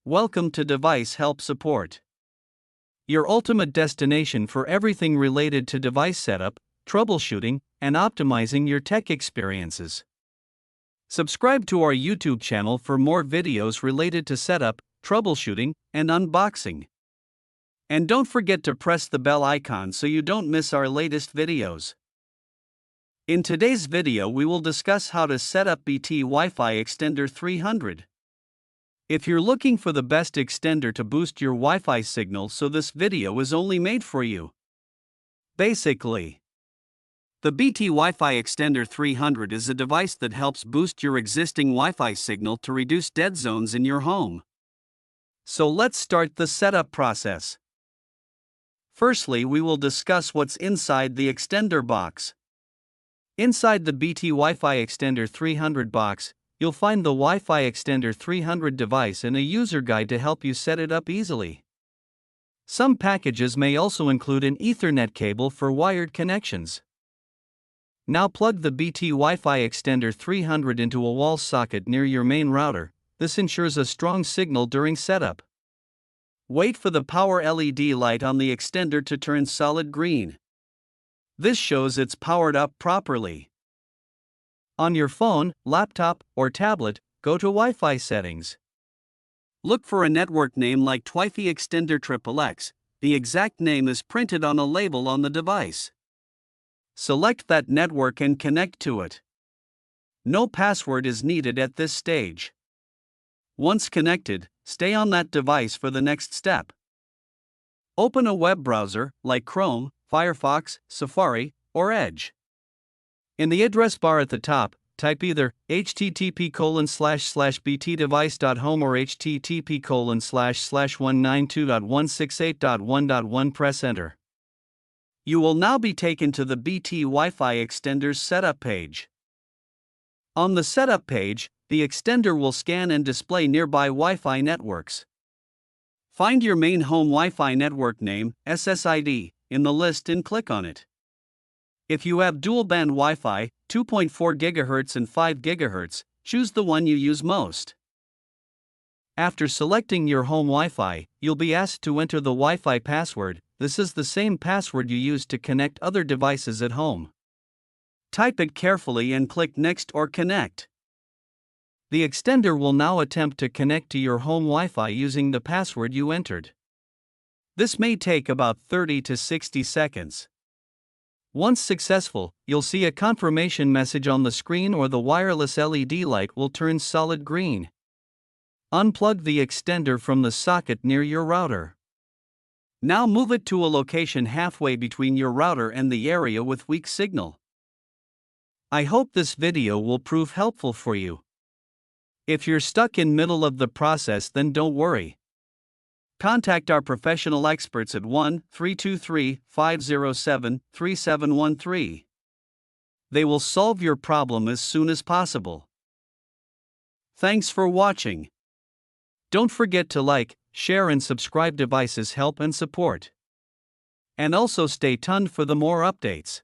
Welcome to Device Help Support, your ultimate destination for everything related to device setup, troubleshooting, and optimizing your tech experiences. Subscribe to our YouTube channel for more videos related to setup, troubleshooting, and unboxing. And don't forget to press the bell icon so you don't miss our latest videos. In today's video, we will discuss how to set up BT Wi-Fi Extender 300. If you're looking for the best extender to boost your Wi-Fi signal, so this video is only made for you. Basically, the BT Wi-Fi Extender 300 is a device that helps boost your existing Wi-Fi signal to reduce dead zones in your home. So let's start the setup process. Firstly, we will discuss what's inside the extender box. Inside the BT Wi-Fi Extender 300 box, you'll find the Wi-Fi Extender 300 device and a user guide to help you set it up easily. Some packages may also include an Ethernet cable for wired connections. Now plug the BT Wi-Fi Extender 300 into a wall socket near your main router. This ensures a strong signal during setup. Wait for the power LED light on the extender to turn solid green. This shows it's powered up properly. On your phone, laptop, or tablet, go to Wi-Fi settings. Look for a network name like WiFi Extender XXX. The exact name is printed on a label on the device. Select that network and connect to it. No password is needed at this stage. Once connected, stay on that device for the next step. Open a web browser like Chrome, Firefox, Safari, or Edge. In the address bar at the top, type either http://btdevice.home or http://192.168.1.1. Press enter. You will now be taken to the BT Wi-Fi Extender's setup page. On the setup page, the extender will scan and display nearby Wi-Fi networks. Find your main home Wi-Fi network name, SSID, in the list and click on it. If you have dual-band Wi-Fi, 2.4 GHz and 5 GHz, choose the one you use most. After selecting your home Wi-Fi, you'll be asked to enter the Wi-Fi password. This is the same password you use to connect other devices at home. Type it carefully and click Next or Connect. The extender will now attempt to connect to your home Wi-Fi using the password you entered. This may take about 30 to 60 seconds. Once successful, you'll see a confirmation message on the screen or the wireless LED light will turn solid green. Unplug the extender from the socket near your router. Now move it to a location halfway between your router and the area with weak signal. I hope this video will prove helpful for you. If you're stuck in middle of the process, then don't worry. Contact our professional experts at 1-323-507-3713. They will solve your problem as soon as possible. Thanks for watching. Don't forget to like, share and subscribe. Devices Help and Support. And also stay tuned for the more updates.